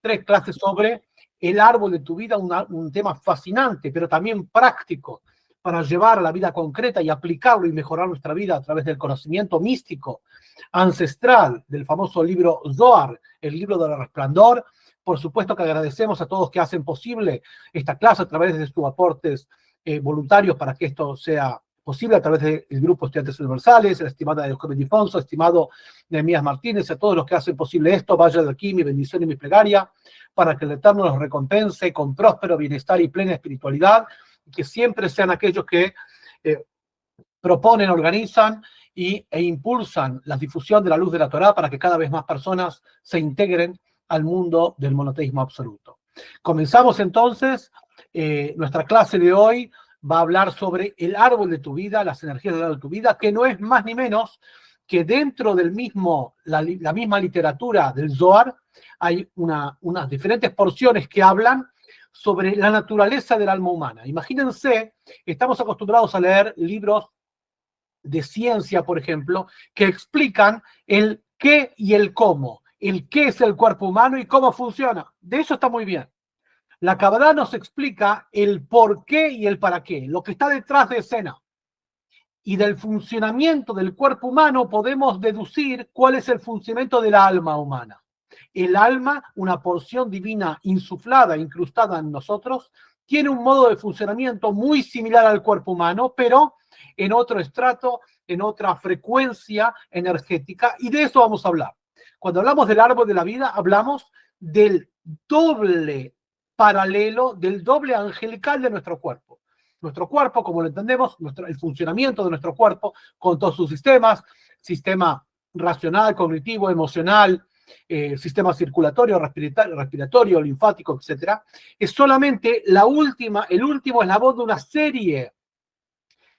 3 clases sobre el árbol de tu vida, un tema fascinante, pero también práctico, para llevar a la vida concreta y aplicarlo y mejorar nuestra vida a través del conocimiento místico, ancestral, del famoso libro Zohar, el libro del resplandor. Por supuesto que agradecemos a todos que hacen posible esta clase a través de sus aportes voluntarios para que esto sea posible, a través del Grupo Estudiantes Universales, la estimada de Eugenio Difonso, estimado Nehemías Martínez, a todos los que hacen posible esto. Vaya de aquí mi bendición y mi plegaria para que el Eterno los recompense con próspero bienestar y plena espiritualidad, y que siempre sean aquellos que proponen, organizan e impulsan la difusión de la luz de la Torá para que cada vez más personas se integren al mundo del monoteísmo absoluto. Comenzamos entonces. Nuestra clase de hoy va a hablar sobre el árbol de tu vida, las energías del árbol de tu vida, que no es más ni menos que dentro del la misma literatura del Zohar hay unas diferentes porciones que hablan sobre la naturaleza del alma humana. Imagínense, estamos acostumbrados a leer libros de ciencia, por ejemplo, que explican el qué y el cómo. El qué es el cuerpo humano y cómo funciona. De eso está muy bien. La Kabbalah nos explica el por qué y el para qué, lo que está detrás de escena. Y del funcionamiento del cuerpo humano podemos deducir cuál es el funcionamiento del alma humana. El alma, una porción divina insuflada, incrustada en nosotros, tiene un modo de funcionamiento muy similar al cuerpo humano, pero en otro estrato, en otra frecuencia energética, y de eso vamos a hablar. Cuando hablamos del árbol de la vida, hablamos del doble paralelo, del doble angelical de nuestro cuerpo. Nuestro cuerpo, como lo entendemos, el funcionamiento de nuestro cuerpo, con todos sus sistemas, sistema racional, cognitivo, emocional, sistema circulatorio, respiratorio, linfático, etc., es solamente el último eslabón de una serie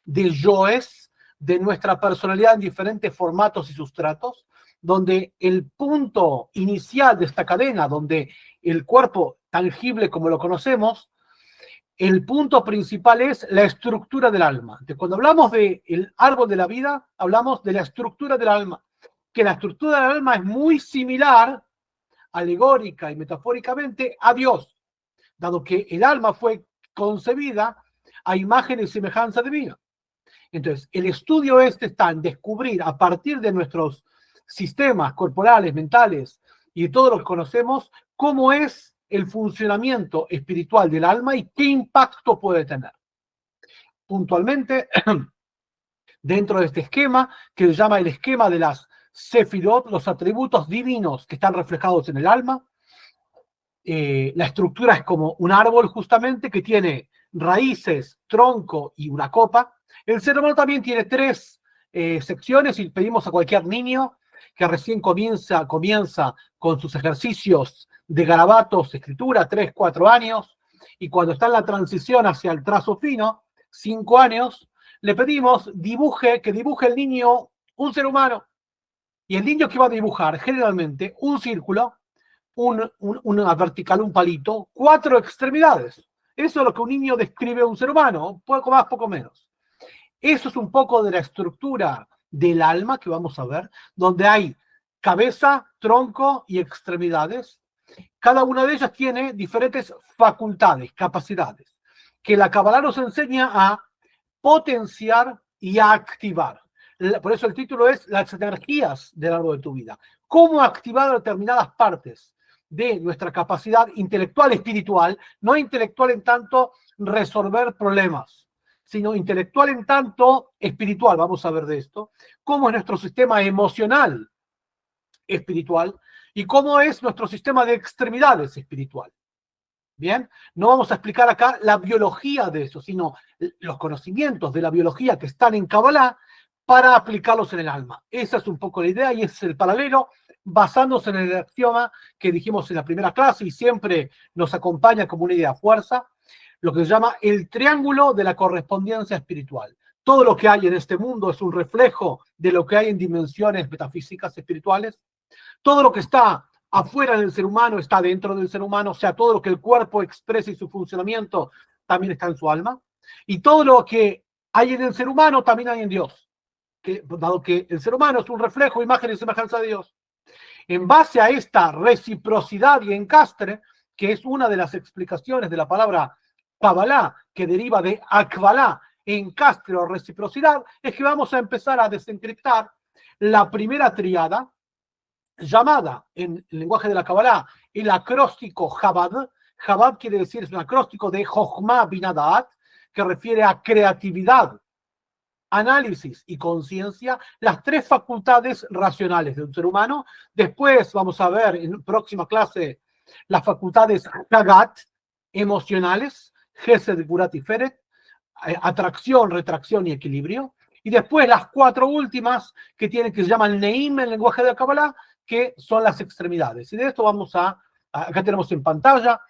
de yoes de nuestra personalidad en diferentes formatos y sustratos, donde el punto inicial de esta cadena, donde el cuerpo tangible como lo conocemos, el punto principal es la estructura del alma. Entonces, cuando hablamos del árbol de la vida, hablamos de la estructura del alma, que la estructura del alma es muy similar, alegórica y metafóricamente, a Dios, dado que el alma fue concebida a imagen y semejanza divina. Entonces, el estudio está en descubrir a partir de nuestros sistemas corporales, mentales y de todo lo que conocemos, cómo es el funcionamiento espiritual del alma y qué impacto puede tener. Puntualmente, dentro de este esquema, que se llama el esquema de las Sefirot, los atributos divinos que están reflejados en el alma, la estructura es como un árbol justamente que tiene raíces, tronco y una copa. El ser humano también tiene 3 secciones y pedimos a cualquier niño que recién comienza con sus ejercicios de garabatos, escritura, 3, 4 años, y cuando está en la transición hacia el trazo fino, 5 años, le pedimos que dibuje el niño un ser humano. Y el niño que va a dibujar generalmente un círculo, una vertical, un palito, 4 extremidades. Eso es lo que un niño describe a un ser humano, poco más, poco menos. Eso es un poco de la estructura del alma que vamos a ver, donde hay cabeza, tronco y extremidades. Cada una de ellas tiene diferentes facultades, capacidades, que la Kabbalah nos enseña a potenciar y a activar. Por eso el título es Las energías del árbol de tu vida. Cómo activar determinadas partes de nuestra capacidad intelectual, espiritual, no intelectual en tanto resolver problemas, sino intelectual en tanto espiritual. Vamos a ver de esto. Cómo es nuestro sistema emocional espiritual y cómo es nuestro sistema de extremidades espiritual. Bien, no vamos a explicar acá la biología de eso, sino los conocimientos de la biología que están en Kabbalah para aplicarlos en el alma. Esa es un poco la idea y ese es el paralelo, basándose en el axioma que dijimos en la primera clase y siempre nos acompaña como una idea fuerza, lo que se llama el triángulo de la correspondencia espiritual. Todo lo que hay en este mundo es un reflejo de lo que hay en dimensiones metafísicas espirituales. Todo lo que está afuera del ser humano está dentro del ser humano, o sea, todo lo que el cuerpo expresa y su funcionamiento también está en su alma. Y todo lo que hay en el ser humano también hay en Dios, dado que el ser humano es un reflejo, imagen y semejanza de Dios. En base a esta reciprocidad y encastre, que es una de las explicaciones de la palabra Kabbalah, que deriva de Akbalá, encastre o reciprocidad, es que vamos a empezar a desencriptar la primera tríada, llamada en el lenguaje de la Kabbalah el acróstico Chabad. Chabad quiere decir, es un acróstico de Jochma Binadat, que refiere a creatividad, análisis y conciencia, las tres facultades racionales de un ser humano. Después vamos a ver en próxima clase las facultades Hagat, emocionales, Gesed, Gurat y Feret, atracción, retracción y equilibrio. Y después las cuatro últimas que se llaman Neim en el lenguaje de la Kabbalah, que son las extremidades. Y de esto acá tenemos en pantalla,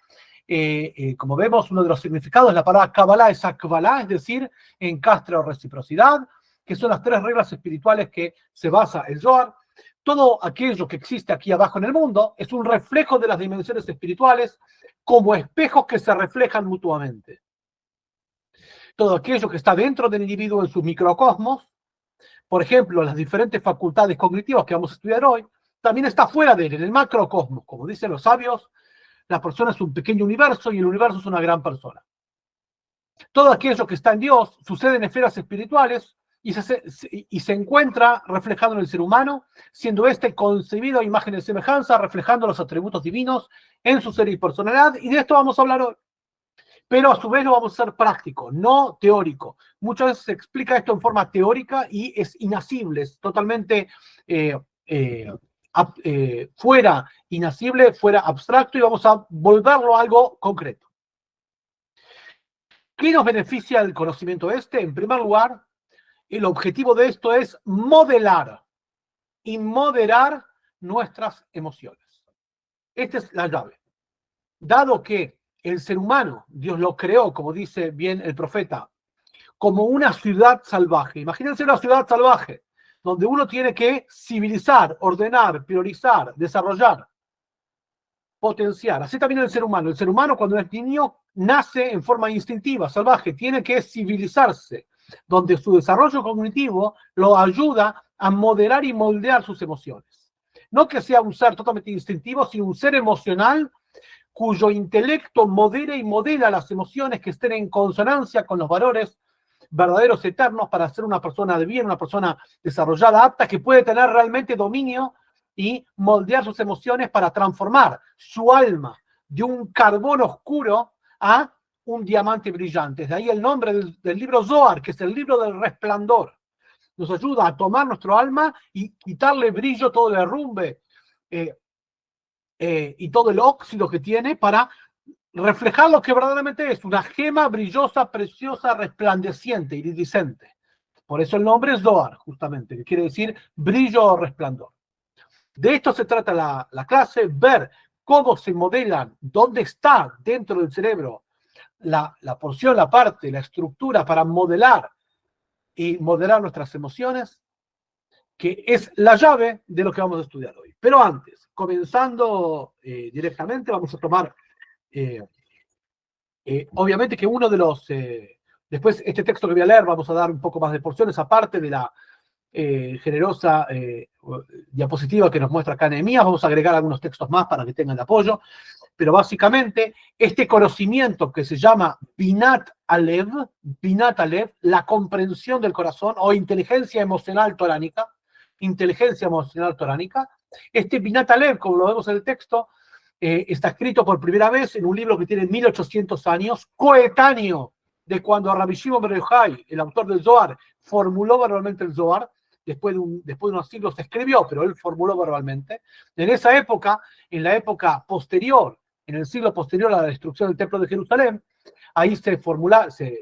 como vemos, uno de los significados de la palabra Kabbalah es Akbalá, es decir, encastre o reciprocidad, que son las tres reglas espirituales que se basa el Zohar. Todo aquello que existe aquí abajo en el mundo es un reflejo de las dimensiones espirituales como espejos que se reflejan mutuamente. Todo aquello que está dentro del individuo en sus microcosmos, por ejemplo, las diferentes facultades cognitivas que vamos a estudiar hoy, también está fuera de él, en el macrocosmos. Como dicen los sabios, la persona es un pequeño universo y el universo es una gran persona. Todo aquello que está en Dios sucede en esferas espirituales y se encuentra reflejado en el ser humano, siendo este concebido a imagen y semejanza, reflejando los atributos divinos en su ser y personalidad. Y de esto vamos a hablar hoy. Pero a su vez lo vamos a hacer práctico, no teórico. Muchas veces se explica esto en forma teórica y es inasible, es totalmente fuera inasible, fuera abstracto, y vamos a volverlo a algo concreto. ¿Qué nos beneficia el conocimiento este? En primer lugar, el objetivo de esto es modelar y moderar nuestras emociones. Esta es la llave. Dado que el ser humano, Dios lo creó, como dice bien el profeta, como una ciudad salvaje. Imagínense una ciudad salvaje, donde uno tiene que civilizar, ordenar, priorizar, desarrollar, potenciar. Así también el ser humano. El ser humano, cuando es niño, nace en forma instintiva, salvaje, tiene que civilizarse, donde su desarrollo cognitivo lo ayuda a moderar y moldear sus emociones. No que sea un ser totalmente instintivo, sino un ser emocional cuyo intelecto modera y modela las emociones que estén en consonancia con los valores verdaderos eternos para ser una persona de bien, una persona desarrollada, apta, que puede tener realmente dominio y moldear sus emociones para transformar su alma de un carbón oscuro a un diamante brillante. De ahí el nombre del libro Zohar, que es el libro del resplandor. Nos ayuda a tomar nuestro alma y quitarle brillo, todo el derrumbe y todo el óxido que tiene para reflejar lo que verdaderamente es, una gema brillosa, preciosa, resplandeciente, iridiscente. Por eso el nombre es Zohar, justamente, que quiere decir brillo o resplandor. De esto se trata la clase, ver cómo se modelan, dónde está dentro del cerebro la porción, la parte, la estructura para modelar y moderar nuestras emociones, que es la llave de lo que vamos a estudiar hoy. Pero antes, comenzando directamente, vamos a tomar, obviamente que uno de los, después este texto que voy a leer, vamos a dar un poco más de porciones, aparte de la generosa diapositiva que nos muestra acá Nehemías, vamos a agregar algunos textos más para que tengan el apoyo, pero básicamente este conocimiento que se llama Binat Alev, la comprensión del corazón o inteligencia emocional toránica, este Binat Alev, como lo vemos en el texto, está escrito por primera vez en un libro que tiene 1800 años, coetáneo de cuando Rabbi Shimon bar Yochai, el autor del Zohar, formuló verbalmente el Zohar. Después de unos siglos se escribió, pero él formuló verbalmente. En esa época, en la época posterior, en el siglo posterior a la destrucción del Templo de Jerusalén, ahí se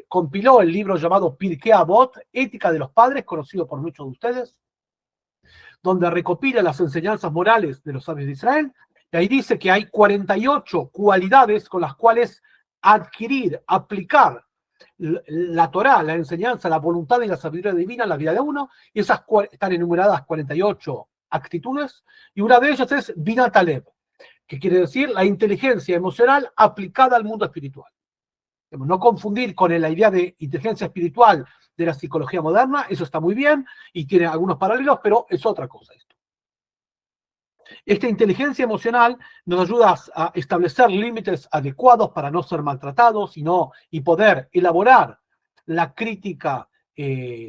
compiló el libro llamado Pirkei Avot, Ética de los Padres, conocido por muchos de ustedes, donde recopila las enseñanzas morales de los sabios de Israel. Y ahí dice que hay 48 cualidades con las cuales adquirir, aplicar la Torá, la enseñanza, la voluntad y la sabiduría divina en la vida de uno, y esas están enumeradas 48 actitudes, y una de ellas es Binat Alev, que quiere decir la inteligencia emocional aplicada al mundo espiritual. No confundir con la idea de inteligencia espiritual de la psicología moderna, eso está muy bien y tiene algunos paralelos, pero es otra cosa esto. Esta inteligencia emocional nos ayuda a establecer límites adecuados para no ser maltratados y poder elaborar la crítica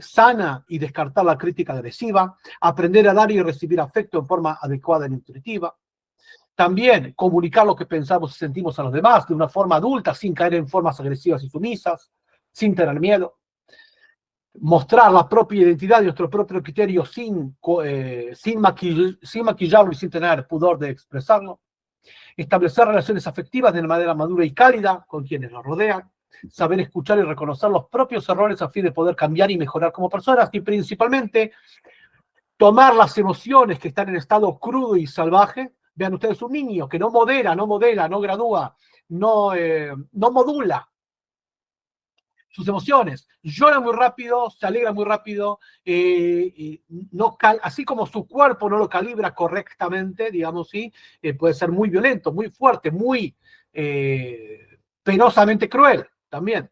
sana y descartar la crítica agresiva, aprender a dar y recibir afecto en forma adecuada y nutritiva. También comunicar lo que pensamos y sentimos a los demás de una forma adulta, sin caer en formas agresivas y sumisas, sin tener miedo. Mostrar la propia identidad y nuestro propio criterio sin maquillarlo y sin tener pudor de expresarlo. Establecer relaciones afectivas de manera madura y cálida con quienes nos rodean. Saber escuchar y reconocer los propios errores a fin de poder cambiar y mejorar como personas. Y principalmente, tomar las emociones que están en estado crudo y salvaje. Vean ustedes, un niño que no modera, no modela, no gradúa, no modula sus emociones. Llora muy rápido, se alegra muy rápido, así como su cuerpo no lo calibra correctamente, digamos, ¿sí? Puede ser muy violento, muy fuerte, muy penosamente cruel también.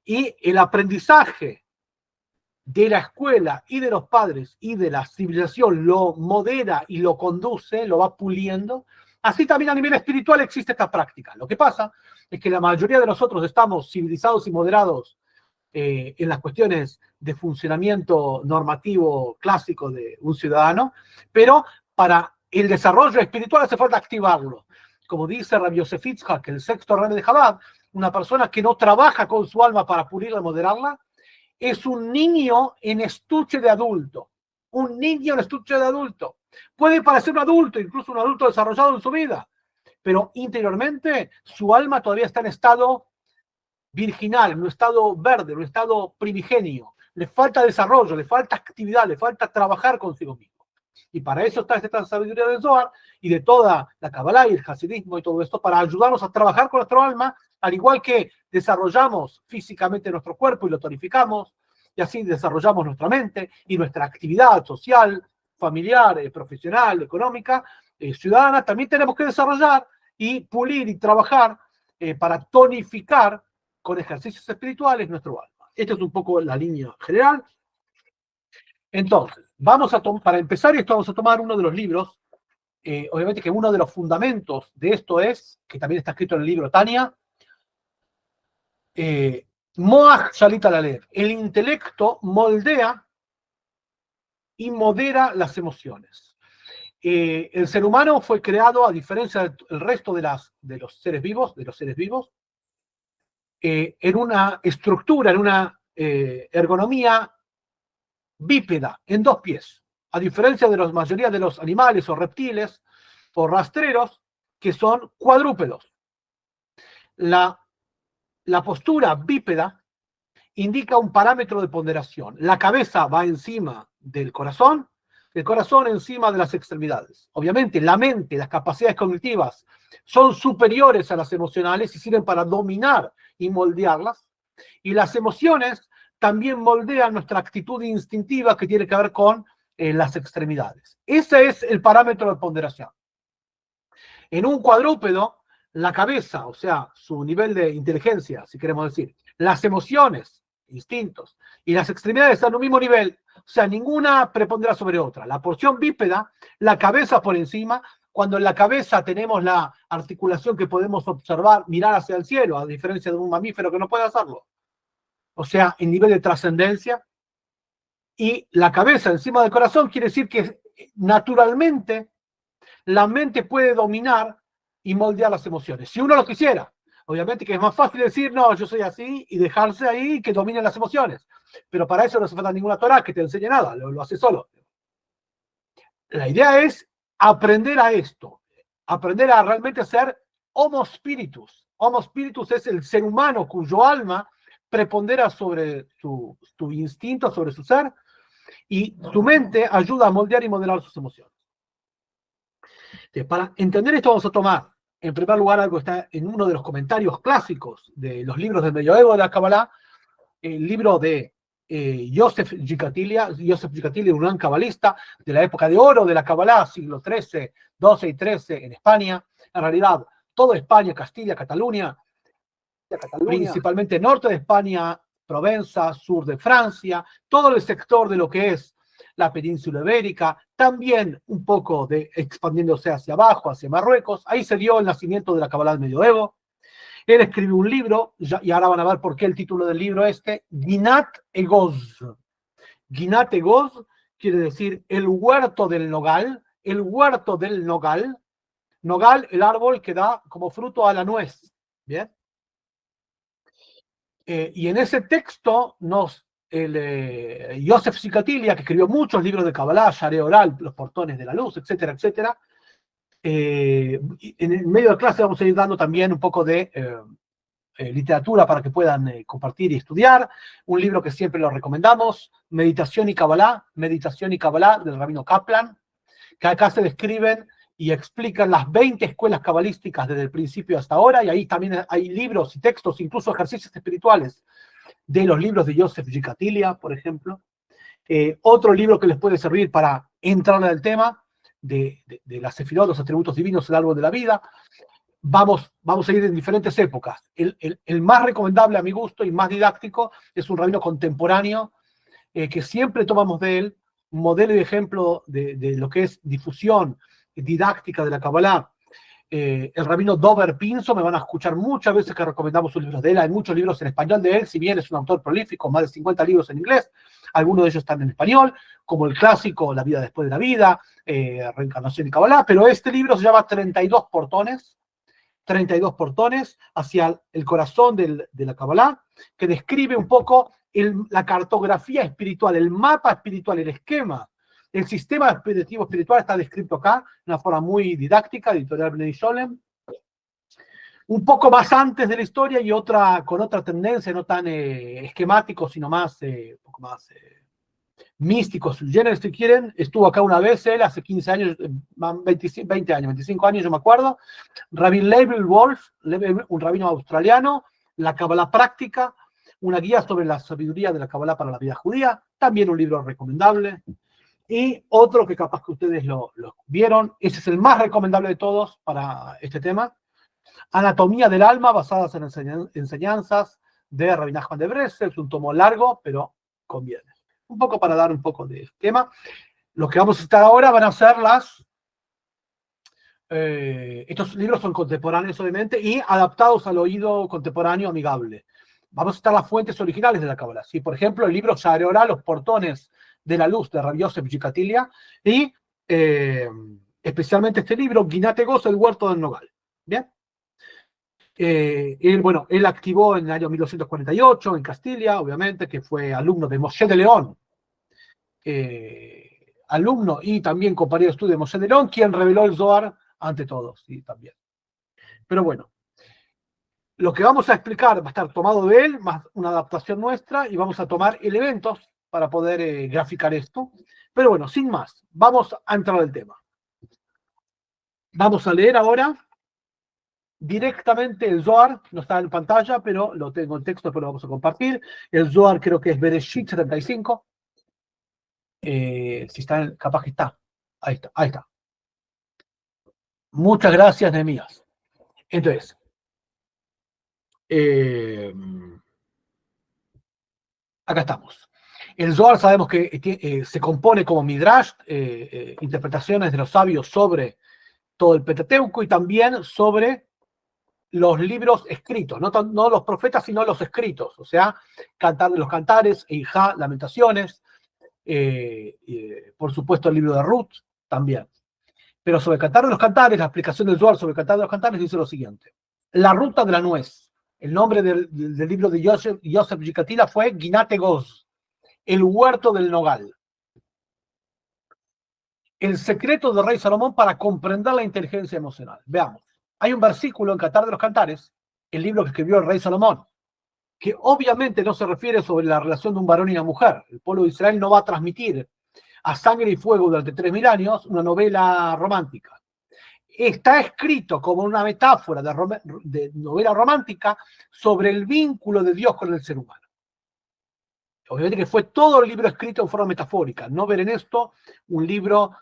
Y el aprendizaje de la escuela y de los padres y de la civilización lo modera y lo conduce, lo va puliendo. Así también a nivel espiritual existe esta práctica. Lo que pasa es que la mayoría de nosotros estamos civilizados y moderados en las cuestiones de funcionamiento normativo clásico de un ciudadano, pero para el desarrollo espiritual hace falta activarlo. Como dice Rabbi Yosef Yitzhak, el sexto rebe de Chabad, una persona que no trabaja con su alma para pulirla y moderarla, es un niño en estuche de adulto. Un niño en estuche de adulto. Puede parecer un adulto, incluso un adulto desarrollado en su vida, pero interiormente su alma todavía está en estado virginal, en un estado verde, en un estado primigenio. Le falta desarrollo, le falta actividad, le falta trabajar consigo mismo. Y para eso está esta sabiduría del Zohar y de toda la Kabbalah y el Hasidismo y todo esto, para ayudarnos a trabajar con nuestro alma, al igual que desarrollamos físicamente nuestro cuerpo y lo tonificamos, y así desarrollamos nuestra mente y nuestra actividad social, familiar, profesional, económica, ciudadana, también tenemos que desarrollar y pulir y trabajar para tonificar con ejercicios espirituales nuestro alma. Esta es un poco la línea general. Entonces, para empezar esto, vamos a tomar uno de los libros. Obviamente que uno de los fundamentos de esto es, que también está escrito en el libro Tania, Moach Shalit al Alev. El intelecto moldea y modera las emociones. El ser humano fue creado, a diferencia del resto de los seres vivos, en una estructura, en una ergonomía bípeda, en dos pies, a diferencia de la mayoría de los animales o reptiles o rastreros que son cuadrúpedos. La postura bípeda indica un parámetro de ponderación. La cabeza va encima del corazón, el corazón encima de las extremidades. Obviamente, la mente, las capacidades cognitivas son superiores a las emocionales y sirven para dominar y moldearlas. Y las emociones también moldean nuestra actitud instintiva que tiene que ver con las extremidades. Ese es el parámetro de ponderación. En un cuadrúpedo, la cabeza, o sea, su nivel de inteligencia, si queremos decir, las emociones, instintos, y las extremidades están en un mismo nivel, o sea, ninguna prepondera sobre otra. La porción bípeda, la cabeza por encima, cuando en la cabeza tenemos la articulación que podemos observar, mirar hacia el cielo, a diferencia de un mamífero que no puede hacerlo. O sea, el nivel de trascendencia. Y la cabeza encima del corazón quiere decir que naturalmente la mente puede dominar y moldear las emociones. Si uno lo quisiera, obviamente que es más fácil decir, no, yo soy así, y dejarse ahí y que dominen las emociones. Pero para eso no hace falta ninguna Torah que te enseñe nada, lo hace solo. La idea es aprender a esto, aprender a realmente ser homo spiritus. Homo spiritus es el ser humano cuyo alma prepondera sobre su instinto, sobre su ser, y su mente ayuda a moldear y modelar sus emociones. Entonces, para entender esto vamos a tomar, en primer lugar, algo que está en uno de los comentarios clásicos de los libros del Medioevo de la Kabbalah, el libro de Yosef Gikatilia, un gran cabalista de la época de oro de la Kabbalah, siglo XIII, XII y XIII en España. En realidad, toda España, Castilla, Cataluña, principalmente norte de España, Provenza, sur de Francia, todo el sector de lo que es la península ibérica, también un poco expandiéndose hacia abajo, hacia Marruecos. Ahí se dio el nacimiento de la Kabbalah del medioevo. Él escribió un libro, y ahora van a ver por qué el título del libro Ginat Egoz. Ginat Egoz quiere decir el huerto del nogal, el huerto del nogal. Nogal, el árbol que da como fruto a la nuez. ¿Bien? Y en ese texto Yosef Sicatilia, que escribió muchos libros de Kabbalah, Share Oral, Los portones de la luz, etcétera, etcétera, en el medio de clase vamos a ir dando también un poco de literatura para que puedan compartir y estudiar. Un libro que siempre lo recomendamos, Meditación y Kabbalah, del rabino Kaplan, que acá se describen y explican las 20 escuelas cabalísticas desde el principio hasta ahora, y ahí también hay libros y textos, incluso ejercicios espirituales de los libros de Yosef Gikatilia, por ejemplo. Otro libro que les puede servir para entrar en el tema de las sefirot, los atributos divinos, el árbol de la vida. Vamos a ir en diferentes épocas. El más recomendable a mi gusto y más didáctico es un rabino contemporáneo que siempre tomamos de él, modelo y ejemplo de lo que es difusión didáctica de la Kabbalah. El rabino Dover Pinso, me van a escuchar muchas veces que recomendamos sus libros de él. Hay muchos libros en español de él, si bien es un autor prolífico, más de 50 libros en inglés. Algunos de ellos están en español, como el clásico La vida después de la vida, Reencarnación y Kabbalah, pero este libro se llama 32 portones hacia el corazón de la Kabbalah, que describe un poco la cartografía espiritual, el mapa espiritual, el esquema. El sistema expeditivo espiritual está descrito acá de una forma muy didáctica, editorial Bnei Sholem. Un poco más antes de la historia y con otra tendencia, no tan esquemático, sino más, un poco más místico, sui generis, si quieren. Estuvo acá una vez él, hace 15 años, 20 años, 25 años, yo me acuerdo. Rabbi Leibel Wolf, un rabino australiano, la Kabbalah práctica, una guía sobre la sabiduría de la Kabbalah para la vida judía, también un libro recomendable. Y otro que capaz que ustedes lo vieron, ese es el más recomendable de todos para este tema, Anatomía del alma, basadas en enseñanzas de Rabbi Nachman de Breslev. Es un tomo largo, pero conviene. Un poco para dar un poco de tema. Lo que vamos a citar ahora van a ser estos libros son contemporáneos, obviamente, y adaptados al oído contemporáneo amigable. Vamos a citar las fuentes originales de la Kabbalah. ¿Sí? Por ejemplo, el libro Sha'arei Orah, Los portones de la luz, de Rabbi Yosef Gikatilia, y especialmente este libro, Ginat Egoz, el huerto del nogal. ¿Bien? Él activó en el año 1248 en Castilla, obviamente, que fue alumno de Moshe de León, alumno y también compañero de estudio de Moshe de León, quien reveló el Zohar ante todos, ¿sí? También. Pero bueno, lo que vamos a explicar va a estar tomado de él, más una adaptación nuestra, y vamos a tomar elementos para poder graficar esto. Pero bueno, sin más, vamos a entrar al tema. Vamos a leer ahora directamente el Zohar, no está en pantalla, pero lo tengo en texto, pero lo vamos a compartir. El Zohar creo que es Bereshit 75. Si está, capaz que está. Ahí está, ahí está. Muchas gracias, Nehemías. Entonces, acá estamos. El Zohar sabemos que se compone como Midrash, interpretaciones de los sabios sobre todo el Pentateuco y también sobre los libros escritos, no los profetas, sino los escritos, o sea, Cantar de los Cantares, Eijá, Lamentaciones, por supuesto el libro de Ruth también. Pero sobre Cantar de los Cantares, la explicación del Zohar sobre Cantar de los Cantares dice lo siguiente: la ruta de la nuez. El nombre del libro de Yosef Gikatilia fue Ginat Egoz, el huerto del nogal. El secreto del rey Salomón para comprender la inteligencia emocional. Veamos. Hay un versículo en Cantar de los Cantares, el libro que escribió el rey Salomón, que obviamente no se refiere sobre la relación de un varón y una mujer. El pueblo de Israel no va a transmitir a sangre y fuego durante 3000 años una novela romántica. Está escrito como una metáfora de novela romántica sobre el vínculo de Dios con el ser humano. Obviamente que fue todo el libro escrito en forma metafórica. No ver en esto un libro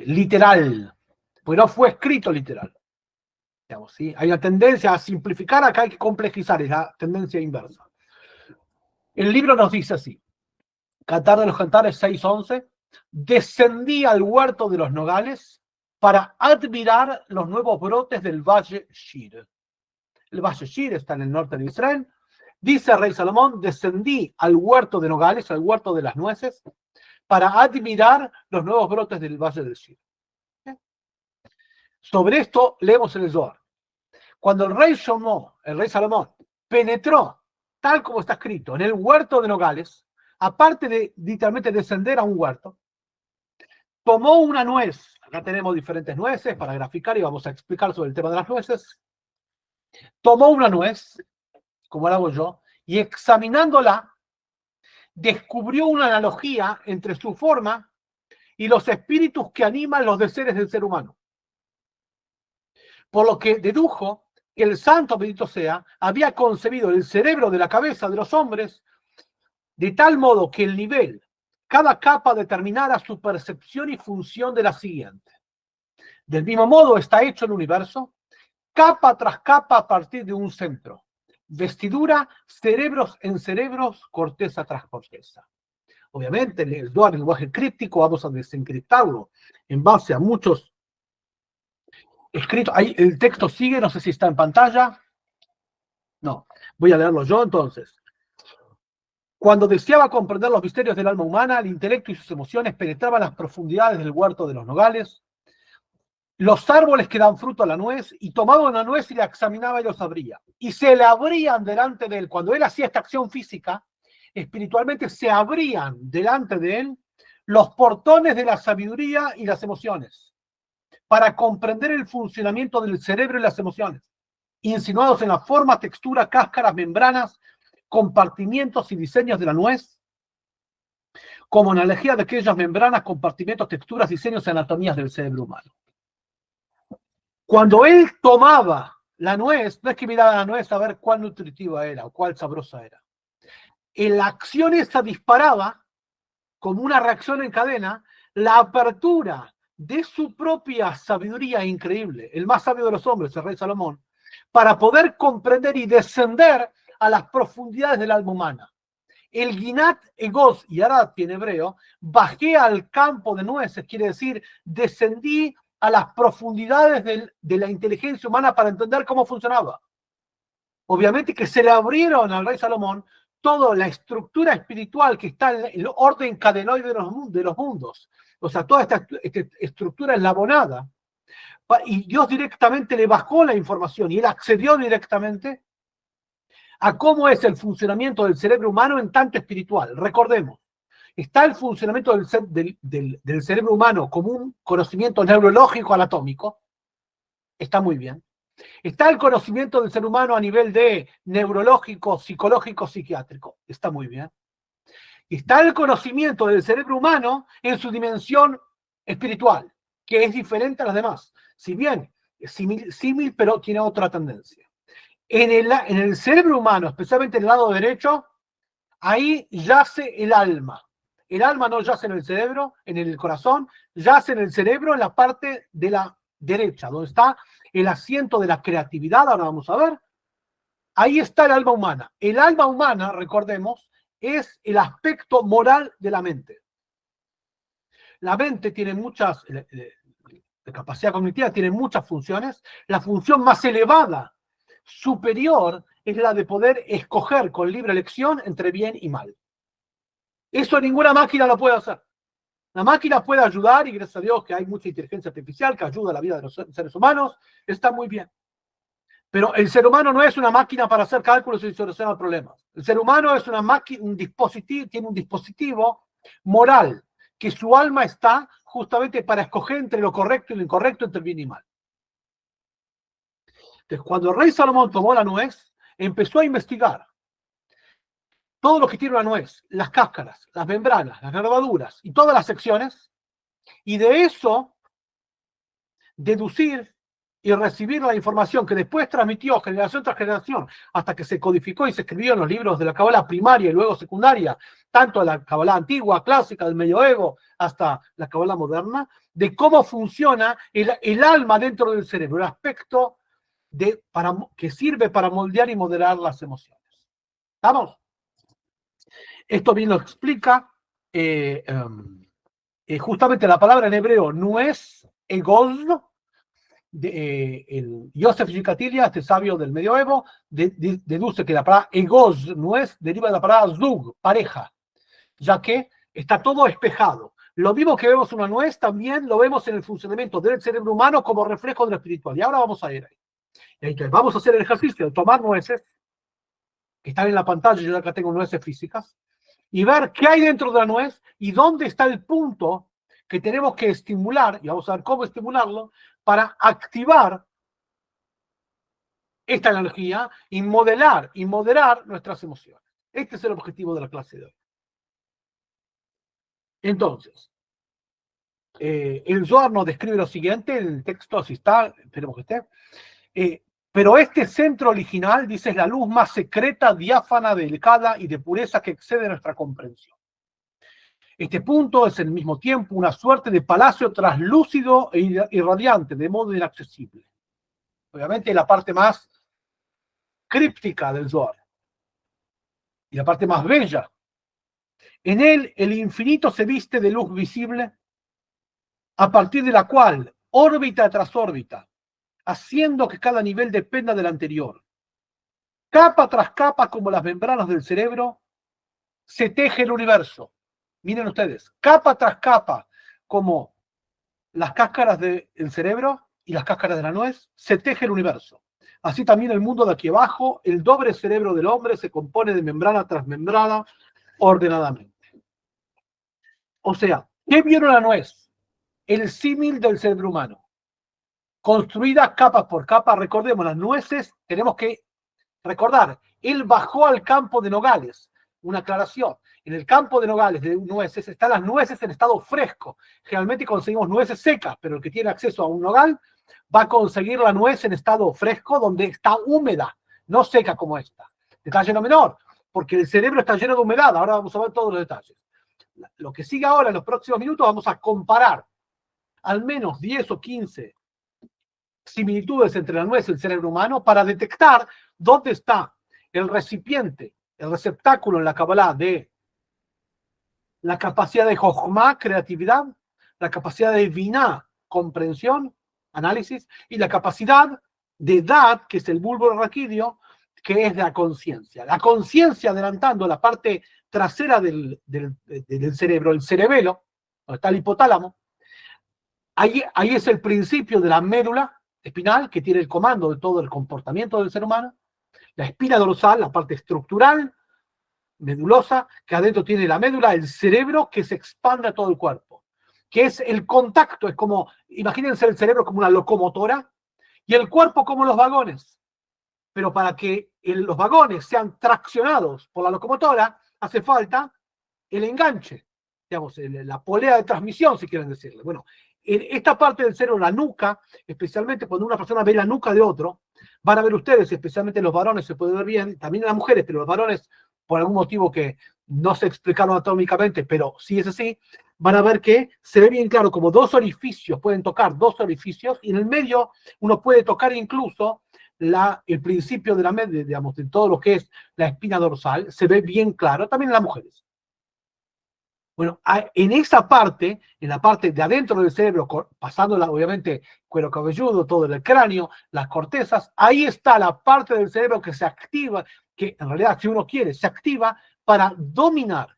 literal, porque no fue escrito literal. Digamos, ¿sí? Hay una tendencia a simplificar, acá hay que complejizar, es la tendencia inversa. El libro nos dice así, Cantar de los Cantares 6:11, descendí al huerto de los nogales para admirar los nuevos brotes del valle Shir. El valle Shir está en el norte de Israel. Dice el rey Salomón, descendí al huerto de nogales, al huerto de las nueces, para admirar los nuevos brotes del valle del Shir. Sobre esto leemos en el Zohar. Cuando el rey Salomón, penetró, tal como está escrito, en el huerto de nogales, aparte de literalmente descender a un huerto, tomó una nuez. Acá tenemos diferentes nueces para graficar y vamos a explicar sobre el tema de las nueces. Tomó una nuez, como la hago yo, y examinándola, descubrió una analogía entre su forma y los espíritus que animan los deseos del ser humano. Por lo que dedujo que el santo, bendito sea, había concebido el cerebro de la cabeza de los hombres de tal modo que el nivel, cada capa determinara su percepción y función de la siguiente. Del mismo modo está hecho el universo, capa tras capa a partir de un centro. Vestidura, cerebros en cerebros, corteza tras corteza. Obviamente, el lenguaje críptico vamos a desencriptarlo en base a muchos escritos. Ahí el texto sigue, no sé si está en pantalla. No, voy a leerlo yo entonces. Cuando deseaba comprender los misterios del alma humana, el intelecto y sus emociones penetraban las profundidades del huerto de los nogales, los árboles que dan fruto a la nuez, y tomaba una nuez y la examinaba y los abría. Y se le abrían delante de él. Cuando él hacía esta acción física, espiritualmente se abrían delante de él los portones de la sabiduría y las emociones, para comprender el funcionamiento del cerebro y las emociones, insinuados en la forma, textura, cáscaras, membranas, compartimientos y diseños de la nuez, como analogía de aquellas membranas, compartimentos, texturas, diseños y anatomías del cerebro humano. Cuando él tomaba la nuez, no es que miraba la nuez a ver cuál nutritiva era o cuál sabrosa era. La acción esa disparaba, como una reacción en cadena, la apertura de su propia sabiduría increíble, el más sabio de los hombres, el rey Salomón, para poder comprender y descender a las profundidades del alma humana. El Ginat, Egoz y Arati en hebreo, bajé al campo de nueces, quiere decir, descendí a las profundidades de la inteligencia humana para entender cómo funcionaba. Obviamente que se le abrieron al rey Salomón toda la estructura espiritual que está en el orden cadenoide de los mundos. O sea, toda esta estructura eslabonada. Y Dios directamente le bajó la información y él accedió directamente a cómo es el funcionamiento del cerebro humano en tanto espiritual. Recordemos, está el funcionamiento del cerebro humano como un conocimiento neurológico anatómico, está muy bien. Está el conocimiento del ser humano a nivel de neurológico, psicológico, psiquiátrico, está muy bien. Está el conocimiento del cerebro humano en su dimensión espiritual, que es diferente a las demás. Si bien es símil, pero tiene otra tendencia. En el cerebro humano, especialmente en el lado derecho, ahí yace el alma. El alma no yace en el cerebro, en el corazón, yace en el cerebro, en la parte de la derecha, donde está el asiento de la creatividad. Ahora vamos a ver. Ahí está el alma humana. El alma humana, recordemos, es el aspecto moral de la mente. La mente tiene muchas, la capacidad cognitiva tiene muchas funciones. La función más elevada, superior, es la de poder escoger con libre elección entre bien y mal. Eso ninguna máquina lo puede hacer. La máquina puede ayudar, y gracias a Dios que hay mucha inteligencia artificial que ayuda a la vida de los seres humanos, está muy bien. Pero el ser humano no es una máquina para hacer cálculos y solucionar problemas. El ser humano es una máquina, tiene un dispositivo moral, que su alma está justamente para escoger entre lo correcto y lo incorrecto, entre bien y mal. Entonces, cuando el rey Salomón tomó la nuez, empezó a investigar todo lo que tiene una nuez, las cáscaras, las membranas, las nervaduras y todas las secciones, y de eso deducir y recibir la información que después transmitió generación tras generación hasta que se codificó y se escribió en los libros de la Kabbalah primaria y luego secundaria, tanto de la Kabbalah antigua, clásica, del medioevo, hasta la Kabbalah moderna, de cómo funciona el alma dentro del cerebro, el aspecto que sirve para moldear y modelar las emociones. ¿Estamos? Esto bien lo explica justamente la palabra en hebreo nuez, egoz, el Yosef Gicatilia, este sabio del medioevo, deduce que la palabra egoz, nuez, deriva de la palabra zug, pareja, ya que está todo espejado. Lo mismo que vemos una nuez, también lo vemos en el funcionamiento del cerebro humano como reflejo de lo espiritual. Y ahora vamos a ir ahí. Entonces, vamos a hacer el ejercicio de tomar nueces, que están en la pantalla, yo acá tengo nueces físicas, y ver qué hay dentro de la nuez y dónde está el punto que tenemos que estimular, y vamos a ver cómo estimularlo, para activar esta energía y modelar y moderar nuestras emociones. Este es el objetivo de la clase de hoy. Entonces, el Zohar nos describe lo siguiente, en el texto, así está, esperemos que esté. Pero este centro original, dice, es la luz más secreta, diáfana, delicada y de pureza que excede nuestra comprensión. Este punto es al mismo tiempo una suerte de palacio traslúcido e radiante, de modo inaccesible. Obviamente la parte más críptica del Zohar y la parte más bella. En él el infinito se viste de luz visible, a partir de la cual, órbita tras órbita, haciendo que cada nivel dependa del anterior, capa tras capa como las membranas del cerebro, se teje el universo. Miren ustedes, capa tras capa, como las cáscaras del cerebro y las cáscaras de la nuez, se teje el universo. Así también el mundo de aquí abajo, el doble cerebro del hombre se compone de membrana tras membrana ordenadamente. O sea, ¿qué vieron la nuez? El símil del cerebro humano. Construida capa por capa, recordemos, las nueces, tenemos que recordar, él bajó al campo de nogales. Una aclaración. En el campo de nogales de nueces están las nueces en estado fresco. Generalmente conseguimos nueces secas, pero el que tiene acceso a un nogal va a conseguir la nuez en estado fresco, donde está húmeda, no seca como esta. Detalle no menor, porque el cerebro está lleno de humedad. Ahora vamos a ver todos los detalles. Lo que sigue ahora, en los próximos minutos, vamos a comparar al menos 10 o 15 similitudes entre la nuez y el cerebro humano para detectar dónde está el recipiente, el receptáculo en la Kabbalah de la capacidad de Jochma, creatividad, la capacidad de Binah, comprensión, análisis, y la capacidad de Dad, que es el bulbo raquídeo, que es de la conciencia. La conciencia adelantando la parte trasera del cerebro, el cerebelo, donde está el hipotálamo. Ahí es el principio de la médula espinal, que tiene el comando de todo el comportamiento del ser humano. La espina dorsal, la parte estructural, medulosa, que adentro tiene la médula, el cerebro que se expande a todo el cuerpo, que es el contacto, es como, imagínense el cerebro como una locomotora y el cuerpo como los vagones. Pero para que los vagones sean traccionados por la locomotora, hace falta el enganche, digamos, la polea de transmisión, si quieren decirle. Bueno, en esta parte del cerebro, la nuca, especialmente cuando una persona ve la nuca de otro, van a ver ustedes, especialmente los varones se puede ver bien, también las mujeres, pero los varones, por algún motivo que no se explicaron anatómicamente, pero sí es así, van a ver que se ve bien claro como dos orificios, pueden tocar dos orificios, y en el medio uno puede tocar incluso el principio de la media, digamos, de todo lo que es la espina dorsal, se ve bien claro, también en las mujeres. Bueno, en esa parte, en la parte de adentro del cerebro, pasándola, obviamente, cuero cabelludo, todo el cráneo, las cortezas, ahí está la parte del cerebro que se activa, que en realidad, si uno quiere, se activa para dominar,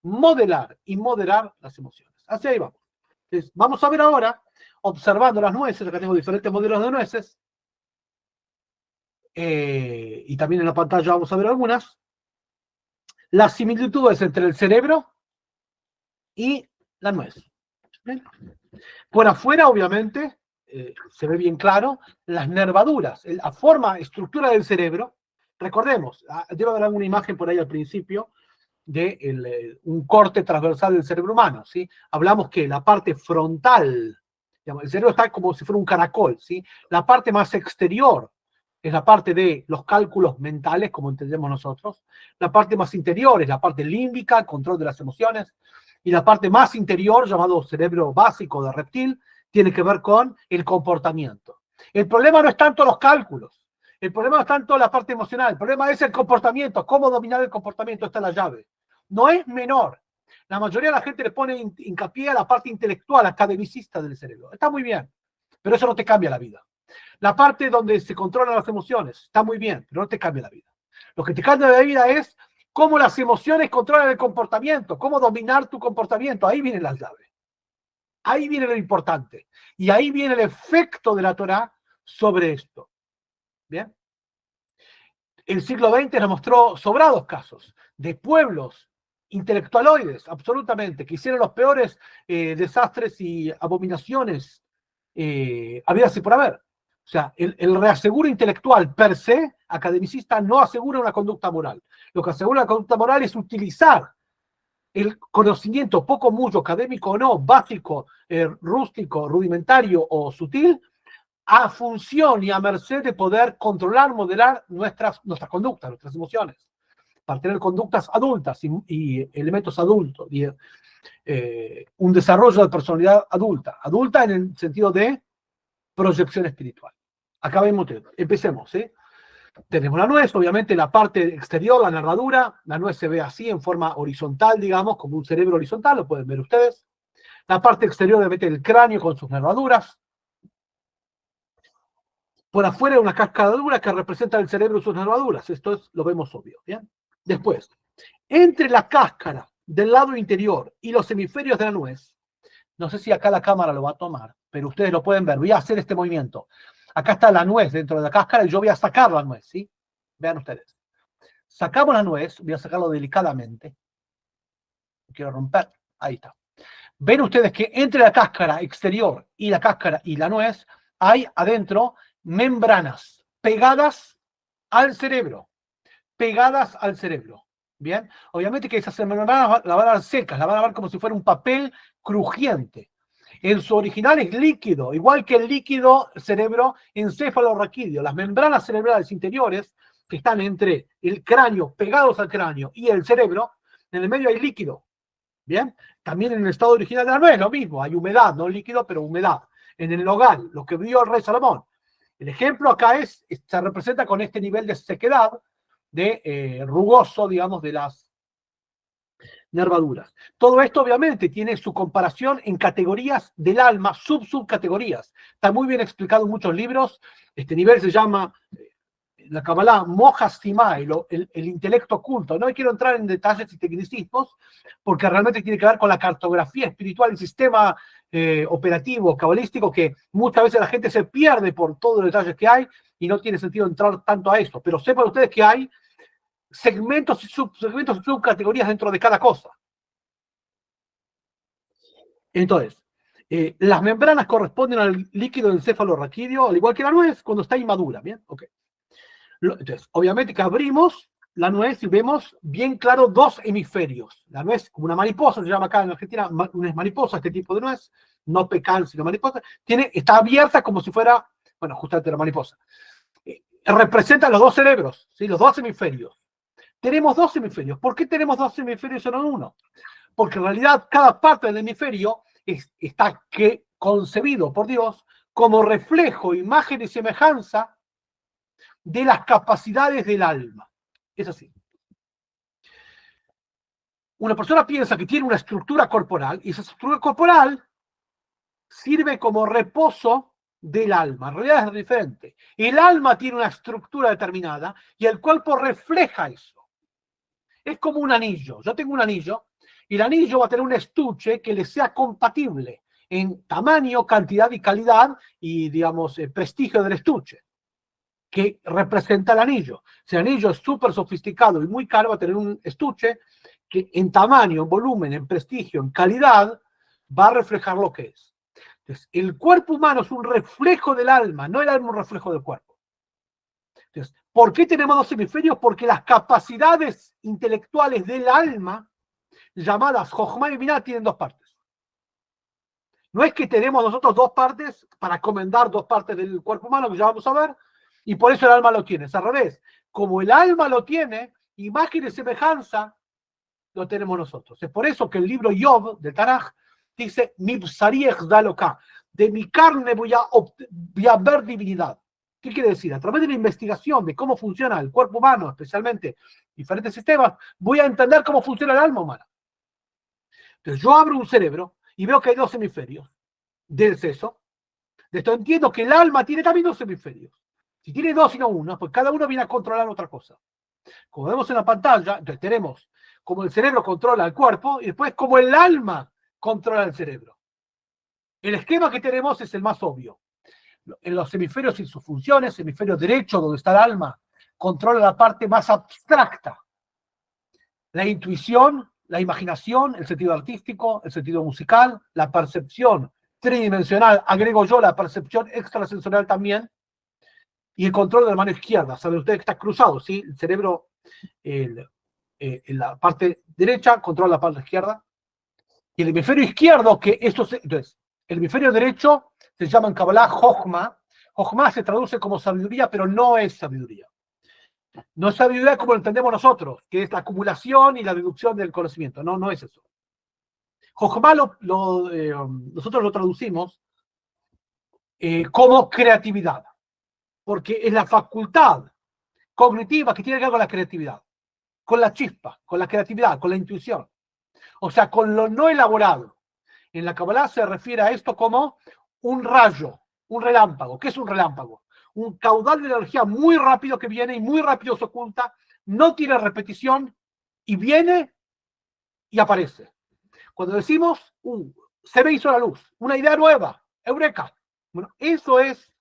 modelar y moderar las emociones. Así ahí vamos. Entonces, vamos a ver ahora, observando las nueces, acá tengo diferentes modelos de nueces, y también en la pantalla vamos a ver algunas, las similitudes entre el cerebro y la nuez. ¿Bien? Por afuera, obviamente, se ve bien claro, las nervaduras, la forma, estructura del cerebro. Recordemos, debe haber alguna imagen por ahí al principio de un corte transversal del cerebro humano, ¿sí? Hablamos que la parte frontal, digamos, el cerebro está como si fuera un caracol, ¿sí? La parte más exterior es la parte de los cálculos mentales, como entendemos nosotros. La parte más interior es la parte límbica, control de las emociones. Y la parte más interior, llamado cerebro básico de reptil, tiene que ver con el comportamiento. El problema no es tanto los cálculos, el problema no es tanto la parte emocional, el problema es el comportamiento, cómo dominar el comportamiento, esta es la llave. no es menor. La mayoría de la gente le pone hincapié a la parte intelectual, academicista del cerebro. Está muy bien, pero eso no te cambia la vida. La parte donde se controlan las emociones, está muy bien, pero no te cambia la vida. Lo que te cambia la vida es cómo las emociones controlan el comportamiento, cómo dominar tu comportamiento. Ahí vienen las llaves. Ahí viene lo importante. Y ahí viene el efecto de la Torá sobre esto. ¿Bien? El siglo XX nos mostró sobrados casos de pueblos intelectualoides, absolutamente, que hicieron los peores desastres y abominaciones habidas y por haber. O sea, el reaseguro intelectual per se, academicista, no asegura una conducta moral. Lo que asegura la conducta moral es utilizar el conocimiento, poco, mucho, académico o no, básico, rústico, rudimentario o sutil, a función y a merced de poder controlar, modelar nuestras conductas, nuestras emociones, para tener conductas adultas y elementos adultos, y, un desarrollo de personalidad adulta en el sentido de proyección espiritual. Acabemos, empecemos, ¿sí? Tenemos la nuez, obviamente la parte exterior, la nervadura, la nuez se ve así en forma horizontal, digamos, como un cerebro horizontal, lo pueden ver ustedes. La parte exterior obviamente el cráneo con sus nervaduras. Por afuera hay una cáscara dura que representa el cerebro y sus nervaduras. Esto lo vemos obvio, ¿bien? Después, entre la cáscara del lado interior y los hemisferios de la nuez, no sé si acá la cámara lo va a tomar, pero ustedes lo pueden ver. Voy a hacer este movimiento. Acá está la nuez dentro de la cáscara y yo voy a sacar la nuez, ¿sí? Vean ustedes. Sacamos la nuez, voy a sacarlo delicadamente. No quiero romper. Ahí está. Ven ustedes que entre la cáscara exterior y la cáscara y la nuez hay adentro membranas pegadas al cerebro. Pegadas al cerebro. Bien. Obviamente que esas membranas la van a dar secas, la van a ver como si fuera un papel crujiente. En su original es líquido, igual que el líquido cerebro encéfalo-raquídeo. Las membranas cerebrales interiores que están entre el cráneo, pegados al cráneo y el cerebro, en el medio hay líquido. Bien, también en el estado original de la nuez, lo mismo, hay humedad, no líquido, pero humedad. En el nogal, lo que vio el rey Salomón. El ejemplo acá se representa con este nivel de sequedad, de rugoso, digamos, de las nervaduras. Todo esto obviamente tiene su comparación en categorías del alma, subcategorías. Está muy bien explicado en muchos libros. Este nivel se llama la Kabbalah Mojas Simai, el intelecto oculto. No quiero entrar en detalles y tecnicismos porque realmente tiene que ver con la cartografía espiritual, el sistema operativo, cabalístico, que muchas veces la gente se pierde por todos los detalles que hay y no tiene sentido entrar tanto a esto. Pero sepan ustedes que hay segmentos y subcategorías dentro de cada cosa. Entonces, las membranas corresponden al líquido encéfalo-raquídeo, al igual que la nuez, cuando está inmadura. ¿Bien? Ok. Entonces, obviamente que abrimos la nuez y vemos bien claro dos hemisferios. La nuez, como una mariposa, se llama acá en Argentina, una mariposa, este tipo de nuez, no pecan, sino mariposa, está abierta como si fuera, bueno, justamente la mariposa. Representa los dos cerebros, ¿sí? Los dos hemisferios. Tenemos dos hemisferios. ¿Por qué tenemos dos hemisferios y no uno? Porque en realidad cada parte del hemisferio está concebido por Dios como reflejo, imagen y semejanza de las capacidades del alma. Es así. Una persona piensa que tiene una estructura corporal y esa estructura corporal sirve como reposo del alma. En realidad es diferente. El alma tiene una estructura determinada y el cuerpo refleja eso. Es como un anillo. Yo tengo un anillo y el anillo va a tener un estuche que le sea compatible en tamaño, cantidad y calidad y, digamos, el prestigio del estuche que representa el anillo. Si el anillo es súper sofisticado y muy caro, va a tener un estuche que en tamaño, en volumen, en prestigio, en calidad, va a reflejar lo que es. Entonces, el cuerpo humano es un reflejo del alma, no el alma un reflejo del cuerpo. Entonces, ¿por qué tenemos dos hemisferios? Porque las capacidades intelectuales del alma, llamadas Jochma y Binah, tienen dos partes. No es que tenemos nosotros dos partes para comendar dos partes del cuerpo humano, que ya vamos a ver, y por eso el alma lo tiene. Es al revés. Como el alma lo tiene, imagen y semejanza lo tenemos nosotros. Es por eso que el libro Job del Tanaj dice, mi psariech daloka, de mi carne voy a ver divinidad. ¿Qué quiere decir? A través de la investigación de cómo funciona el cuerpo humano, especialmente diferentes sistemas, voy a entender cómo funciona el alma humana. Entonces yo abro un cerebro y veo que hay dos hemisferios del seso. De esto entiendo que el alma tiene también dos hemisferios. Si tiene dos y no uno, pues cada uno viene a controlar otra cosa. Como vemos en la pantalla, entonces tenemos como el cerebro controla el cuerpo y después como el alma controla el cerebro. El esquema que tenemos es el más obvio. En los hemisferios y sus funciones, el hemisferio derecho, donde está el alma, controla la parte más abstracta. La intuición, la imaginación, el sentido artístico, el sentido musical, la percepción tridimensional, agrego yo la percepción extrasensorial también, y el control de la mano izquierda. Saben ustedes que está cruzado, ¿sí? El cerebro, en la parte derecha, controla la parte izquierda. Y el hemisferio izquierdo, que esto es, entonces, el hemisferio derecho se llama en Kabbalah Jochma. Jochma se traduce como sabiduría, pero no es sabiduría. No es sabiduría como lo entendemos nosotros, que es la acumulación y la deducción del conocimiento. No, no es eso. Jochma nosotros lo traducimos como creatividad, porque es la facultad cognitiva que tiene que ver con la creatividad, con la chispa, con la creatividad, con la intuición. O sea, con lo no elaborado. En la Kabbalah se refiere a esto como un rayo, un relámpago. ¿Qué es un relámpago? Un caudal de energía muy rápido que viene y muy rápido se oculta, no tiene repetición y viene y aparece. Cuando decimos, se me hizo la luz, una idea nueva, eureka. Bueno, eso es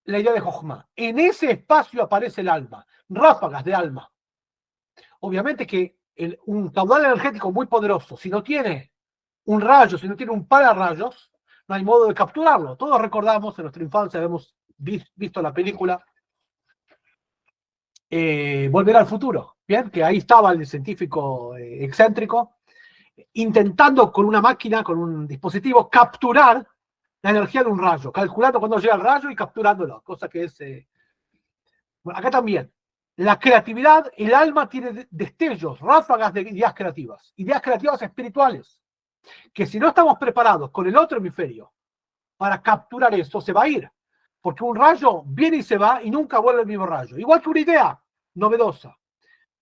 la idea de Jochma. En ese espacio aparece el alma, ráfagas de alma. Obviamente que un caudal energético muy poderoso, si no tiene un rayo, si no tiene un pararrayos, no hay modo de capturarlo. Todos recordamos en nuestra infancia, hemos visto la película Volver al futuro, ¿bien? Que ahí estaba el científico excéntrico intentando con una máquina, con un dispositivo, capturar la energía de un rayo, calculando cuándo llega el rayo y capturándolo, cosa que es... Bueno, acá también, la creatividad, el alma tiene destellos, ráfagas de ideas creativas espirituales, que si no estamos preparados con el otro hemisferio para capturar eso, se va a ir. Porque un rayo viene y se va y nunca vuelve el mismo rayo. Igual que una idea novedosa.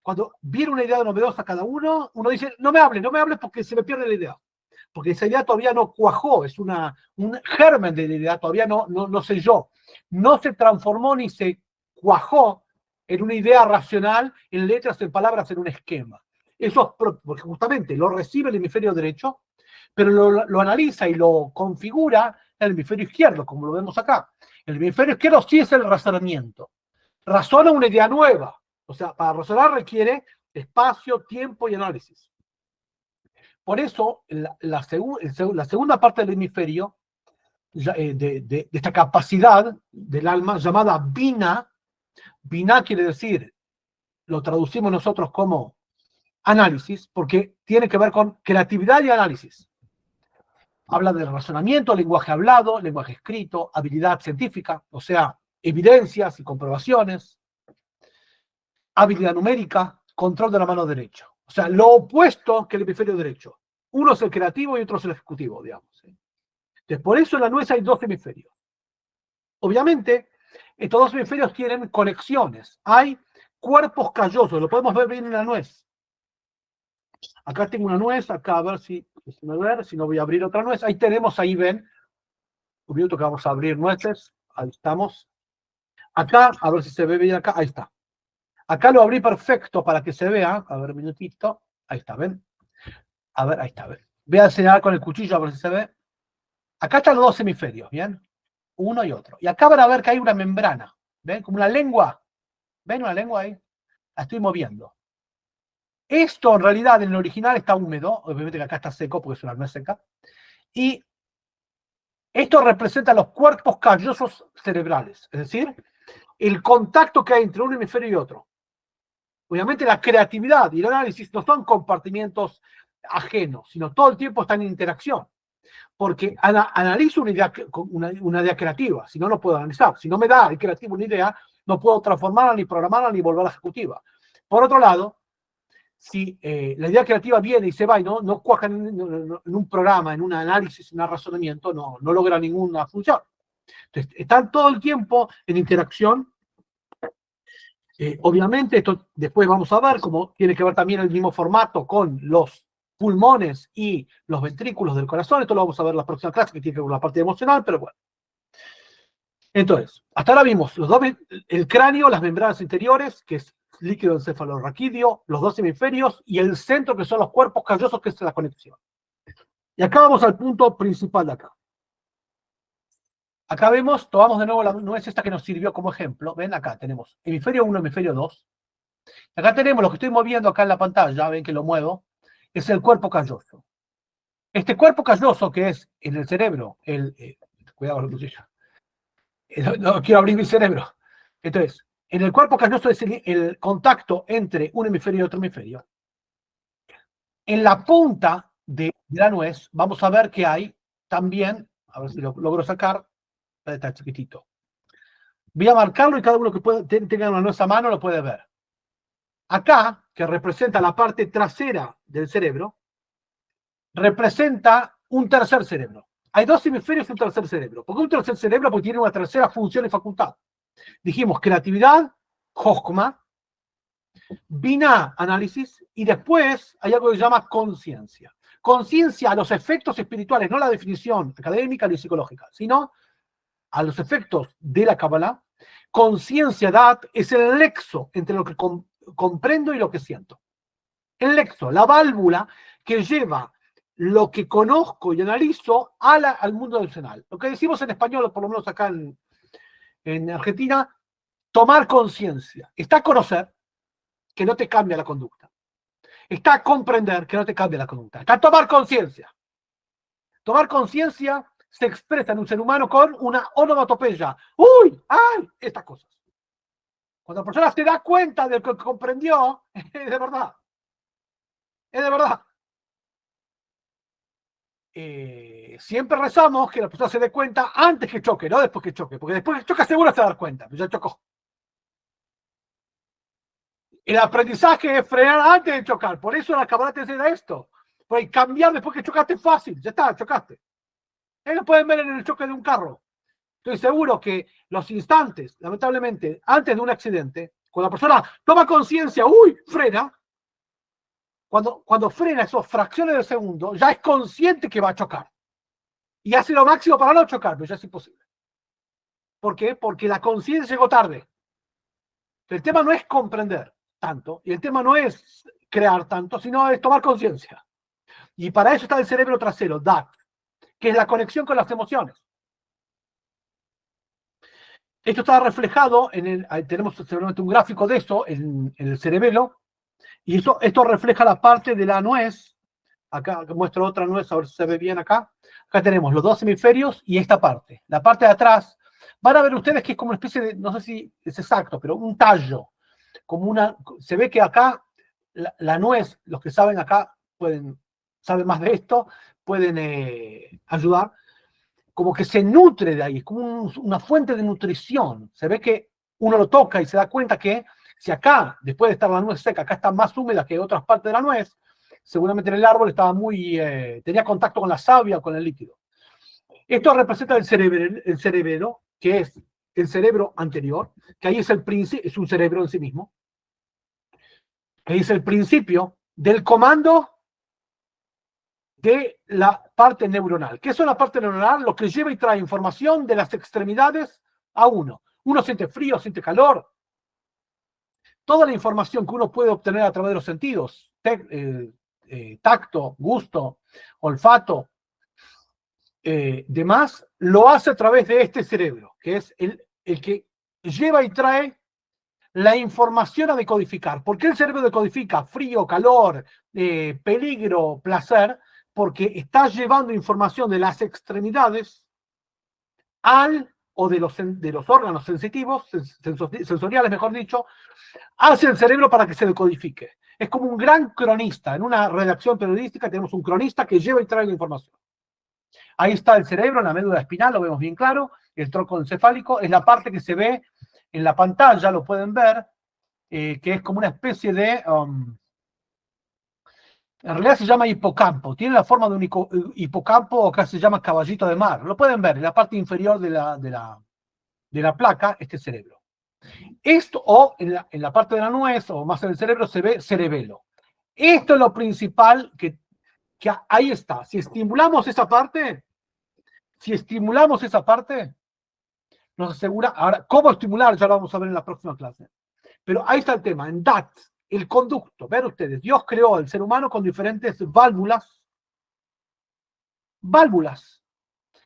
Cuando viene una idea novedosa cada uno dice, no me hables porque se me pierde la idea. Porque esa idea todavía no cuajó, es un germen de la idea, todavía no selló. No se transformó ni se cuajó en una idea racional, en letras, en palabras, en un esquema. Eso es porque justamente lo recibe el hemisferio derecho, pero lo analiza y lo configura el hemisferio izquierdo, como lo vemos acá. El hemisferio izquierdo sí es el razonamiento. Razona una idea nueva. O sea, para razonar requiere espacio, tiempo y análisis. Por eso, la segunda parte del hemisferio, de esta capacidad del alma llamada Bina, Bina quiere decir, lo traducimos nosotros como análisis, porque tiene que ver con creatividad y análisis. Habla del razonamiento, lenguaje hablado, lenguaje escrito, habilidad científica, o sea, evidencias y comprobaciones, habilidad numérica, control de la mano derecha. O sea, lo opuesto que el hemisferio derecho. Uno es el creativo y otro es el ejecutivo, digamos. Entonces, por eso en la nuez hay dos hemisferios. Obviamente, estos dos hemisferios tienen conexiones. Hay cuerpos callosos, lo podemos ver bien en la nuez. Acá tengo una nuez, acá a ver si no voy a abrir otra nuez. Ahí tenemos, ahí ven, un minuto que vamos a abrir nueces. Ahí estamos. Acá, a ver si se ve bien acá, ahí está. Acá lo abrí perfecto para que se vea. A ver, un minutito. Ahí está, ¿ven? A ver, ahí está, ¿ven? Voy a enseñar con el cuchillo a ver si se ve. Acá están los dos hemisferios, ¿bien? Uno y otro. Y acá van a ver que hay una membrana. ¿Ven? Como una lengua. ¿Ven una lengua ahí? La estoy moviendo. Esto en realidad en el original está húmedo. Obviamente que acá está seco porque es una nuez seca. Y esto representa los cuerpos callosos cerebrales. Es decir, el contacto que hay entre un hemisferio y otro. Obviamente la creatividad y el análisis no son compartimientos ajenos, sino todo el tiempo están en interacción. Porque analizo una idea creativa, si no, no puedo analizar. Si no me da el creativo una idea, no puedo transformarla, ni programarla, ni volverla ejecutiva. Por otro lado, si la idea creativa viene y se va y no cuaja en un programa, en un análisis, en un razonamiento, no logra ninguna función. Entonces, están todo el tiempo en interacción. Obviamente, esto después vamos a ver cómo tiene que ver también el mismo formato con los pulmones y los ventrículos del corazón. Esto lo vamos a ver en la próxima clase, que tiene que ver con la parte emocional, pero bueno. Entonces, hasta ahora vimos el cráneo, las membranas interiores, que es líquido encefalorraquídeo, los dos hemisferios y el centro, que son los cuerpos callosos, que es la conexión. Y acá vamos al punto principal de acá. Acá vemos, tomamos de nuevo la nuez esta que nos sirvió como ejemplo. Ven, acá tenemos hemisferio 1, hemisferio 2. Acá tenemos lo que estoy moviendo acá en la pantalla, ven que lo muevo, es el cuerpo calloso. Este cuerpo calloso que es en el cerebro, cuidado con la cuchilla. No quiero abrir mi cerebro. Entonces, en el cuerpo calloso es el contacto entre un hemisferio y otro hemisferio. En la punta de la nuez vamos a ver que hay también, a ver si lo logro sacar, está chiquitito. Voy a marcarlo y cada uno que tenga una nuez a mano lo puede ver. Acá, que representa la parte trasera del cerebro, representa un tercer cerebro. Hay dos hemisferios y un tercer cerebro. ¿Por qué un tercer cerebro? Porque tiene una tercera función y facultad. Dijimos creatividad, Jochma, Binah, análisis, y después hay algo que se llama conciencia. Conciencia a los efectos espirituales, no la definición académica ni psicológica, sino a los efectos de la Kabbalah. Conciencia, dat, es el nexo entre lo que comprendo y lo que siento. El nexo, la válvula que lleva lo que conozco y analizo al mundo emocional. Lo que decimos en español, por lo menos acá en Argentina, tomar conciencia. Está conocer, que no te cambia la conducta. Está comprender, que no te cambia la conducta. Está tomar conciencia. Tomar conciencia se expresa en un ser humano con una onomatopeya. ¡Uy! ¡Ay! Estas cosas. Cuando la persona se da cuenta de lo que comprendió, es de verdad. Es de verdad. Siempre rezamos que la persona se dé cuenta antes que choque, no después que choque, porque después que choca seguro se va a dar cuenta, pero ya chocó. El aprendizaje es frenar antes de chocar, por eso la Kabbalah te enseña esto. Porque cambiar después que chocaste es fácil, ya está, chocaste. Lo pueden ver en el choque de un carro. Estoy seguro que los instantes, lamentablemente, antes de un accidente, cuando la persona toma conciencia, ¡uy! Frena. Cuando frena esos fracciones de segundo, ya es consciente que va a chocar. Y hace lo máximo para no chocar, pero ya es imposible. ¿Por qué? Porque la conciencia llegó tarde. El tema no es comprender tanto, y el tema no es crear tanto, sino es tomar conciencia. Y para eso está el cerebro trasero, DAT, que es la conexión con las emociones. Esto está reflejado tenemos seguramente un gráfico de eso en el cerebelo, y esto refleja la parte de la nuez. Acá muestro otra nuez, a ver si se ve bien acá. Acá tenemos los dos hemisferios y esta parte. La parte de atrás, van a ver ustedes que es como una especie de, no sé si es exacto, pero un tallo. Se ve que acá la nuez, los que saben acá saben más de esto, pueden ayudar. Como que se nutre de ahí, es como una fuente de nutrición. Se ve que uno lo toca y se da cuenta que si acá, después de estar la nuez seca, acá está más húmeda que otras partes de la nuez, seguramente en el árbol estaba tenía contacto con la savia o con el líquido. Esto representa el cerebro, que es el cerebro anterior, que ahí es es un cerebro en sí mismo, que ahí es el principio del comando de la parte neuronal. ¿Qué es la parte neuronal? Lo que lleva y trae información de las extremidades a uno. Uno siente frío, siente calor. Toda la información que uno puede obtener a través de los sentidos, tacto, gusto, olfato, demás, lo hace a través de este cerebro, que es el que lleva y trae la información a decodificar. ¿Por qué el cerebro decodifica frío, calor, peligro, placer? Porque está llevando información de las extremidades o de los órganos sensitivos, sensoriales mejor dicho, hacia el cerebro para que se decodifique. Es como un gran cronista. En una redacción periodística tenemos un cronista que lleva y trae la información. Ahí está el cerebro, la médula espinal, lo vemos bien claro. El tronco encefálico es la parte que se ve en la pantalla, lo pueden ver, que es como una especie de En realidad se llama hipocampo. Tiene la forma de un hipocampo, acá se llama caballito de mar. Lo pueden ver en la parte inferior de la placa, este cerebro. Esto, o en la parte de la nuez, o más en el cerebro, se ve cerebelo. Esto es lo principal que ahí está. Si estimulamos esa parte, nos asegura. Ahora, ¿cómo estimular? Ya lo vamos a ver en la próxima clase. Pero ahí está el tema, en DAT, el conducto. Ver ustedes, Dios creó al ser humano con diferentes válvulas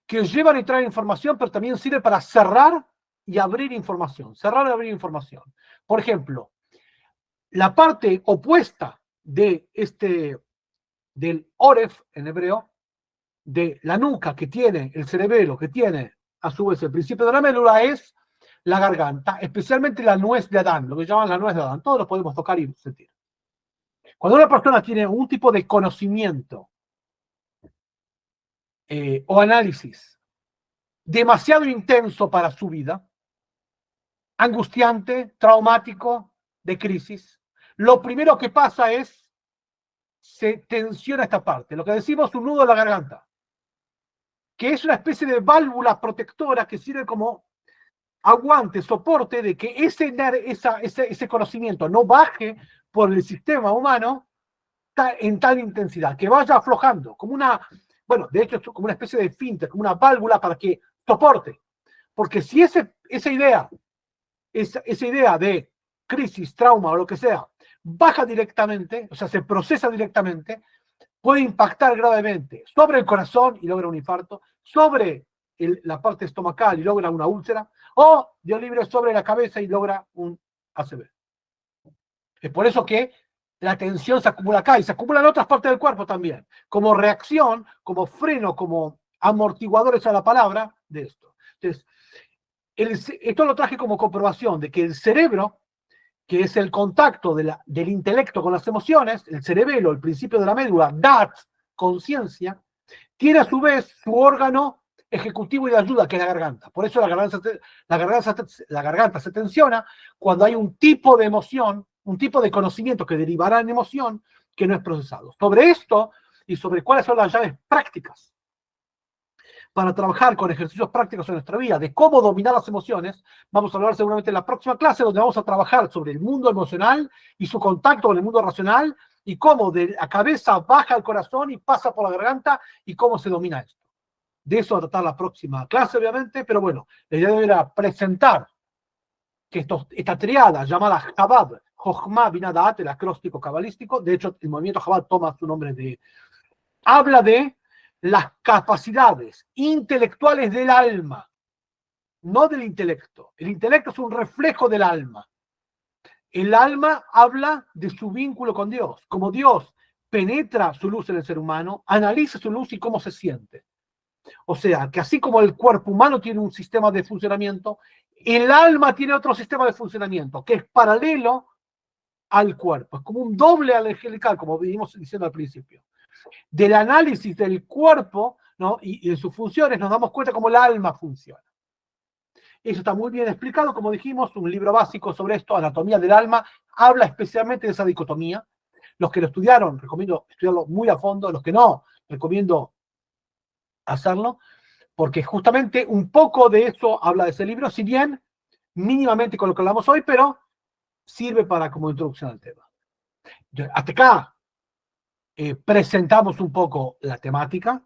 que llevan y traen información, pero también sirve para cerrar y abrir información. Cerrar y abrir información. Por ejemplo, la parte opuesta del oref en hebreo, de la nuca que tiene el cerebelo, que tiene a su vez el principio de la médula, es la garganta, especialmente la nuez de Adán, lo que llaman la nuez de Adán. Todos lo podemos tocar y sentir. Cuando una persona tiene un tipo de conocimiento o análisis demasiado intenso para su vida, angustiante, traumático, de crisis, lo primero que pasa es se tensiona esta parte, lo que decimos un nudo en la garganta, que es una especie de válvula protectora que sirve como aguante, soporte de que ese conocimiento no baje por el sistema humano en tal intensidad, que vaya aflojando, como de hecho, como una especie de finter, como una válvula para que soporte. Porque si esa idea de crisis, trauma o lo que sea, baja directamente, o sea, se procesa directamente, puede impactar gravemente sobre el corazón y logra un infarto, sobre la parte estomacal y logra una úlcera, o Dios libre sobre la cabeza y logra un ACV. Es por eso que la tensión se acumula acá y se acumula en otras partes del cuerpo también, como reacción, como freno, como amortiguadores a la palabra de esto. Entonces, esto lo traje como comprobación de que el cerebro, que es el contacto del intelecto con las emociones, el cerebelo, el principio de la médula, DAT, conciencia, tiene a su vez su órgano ejecutivo y de ayuda, que es la garganta. Por eso la garganta se tensiona cuando hay un tipo de emoción, un tipo de conocimiento que derivará en emoción que no es procesado. Sobre esto y sobre cuáles son las llaves prácticas para trabajar con ejercicios prácticos en nuestra vida, de cómo dominar las emociones, vamos a hablar seguramente en la próxima clase, donde vamos a trabajar sobre el mundo emocional y su contacto con el mundo racional, y cómo de la cabeza baja al corazón y pasa por la garganta, y cómo se domina esto. De eso va a tratar la próxima clase, obviamente, pero bueno, la idea de hoy era presentar que esta triada llamada Chabad, Jochma, Binah, Da'at, el acróstico cabalístico, de hecho, el movimiento Chabad toma su nombre habla de las capacidades intelectuales del alma, no del intelecto. El intelecto es un reflejo del alma. El alma habla de su vínculo con Dios, como Dios penetra su luz en el ser humano, analiza su luz y cómo se siente. O sea, que así como el cuerpo humano tiene un sistema de funcionamiento, el alma tiene otro sistema de funcionamiento, que es paralelo al cuerpo. Es como un doble angelical, como vinimos diciendo al principio. Del análisis del cuerpo, ¿no? y de sus funciones nos damos cuenta cómo el alma funciona. Eso está muy bien explicado, como dijimos, un libro básico sobre esto, Anatomía del Alma, habla especialmente de esa dicotomía. Los que lo estudiaron, recomiendo estudiarlo muy a fondo. Los que no, recomiendo hacerlo, porque justamente un poco de eso habla de ese libro, si bien mínimamente con lo que hablamos hoy, pero sirve como introducción al tema. Hasta acá presentamos un poco la temática.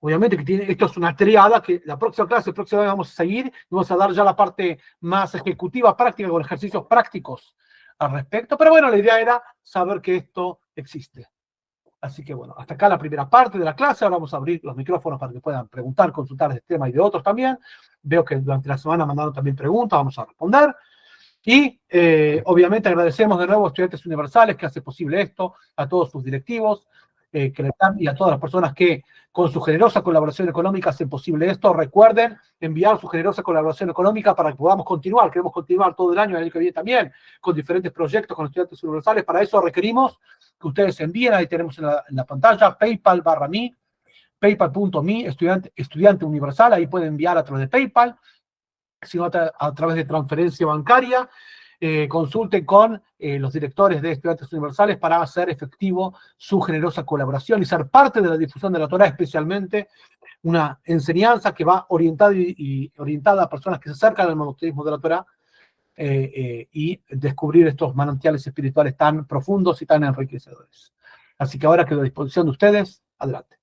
Obviamente que esto es una triada que la próxima clase vamos a seguir y vamos a dar ya la parte más ejecutiva, práctica, con ejercicios prácticos al respecto. Pero bueno, la idea era saber que esto existe. Así que bueno, hasta acá la primera parte de la clase. Ahora vamos a abrir los micrófonos para que puedan preguntar, consultar este tema y de otros también. Veo que durante la semana mandaron también preguntas, vamos a responder. Y obviamente agradecemos de nuevo a Estudiantes Universales que hace posible esto, a todos sus directivos y a todas las personas que con su generosa colaboración económica hacen posible esto. Recuerden enviar su generosa colaboración económica para que podamos continuar. Queremos continuar todo el año que viene también con diferentes proyectos con Estudiantes Universales. Para eso requerimos que ustedes envíen, ahí tenemos en la pantalla, PayPal/me, paypal.me, estudiante universal, ahí pueden enviar a través de PayPal, sino a través de transferencia bancaria. consulten con los directores de Estudiantes Universales para hacer efectivo su generosa colaboración y ser parte de la difusión de la Torá, especialmente una enseñanza que va orientada y orientada a personas que se acercan al monoteísmo de la Torá, y descubrir estos manantiales espirituales tan profundos y tan enriquecedores. Así que ahora quedo a disposición de ustedes. Adelante.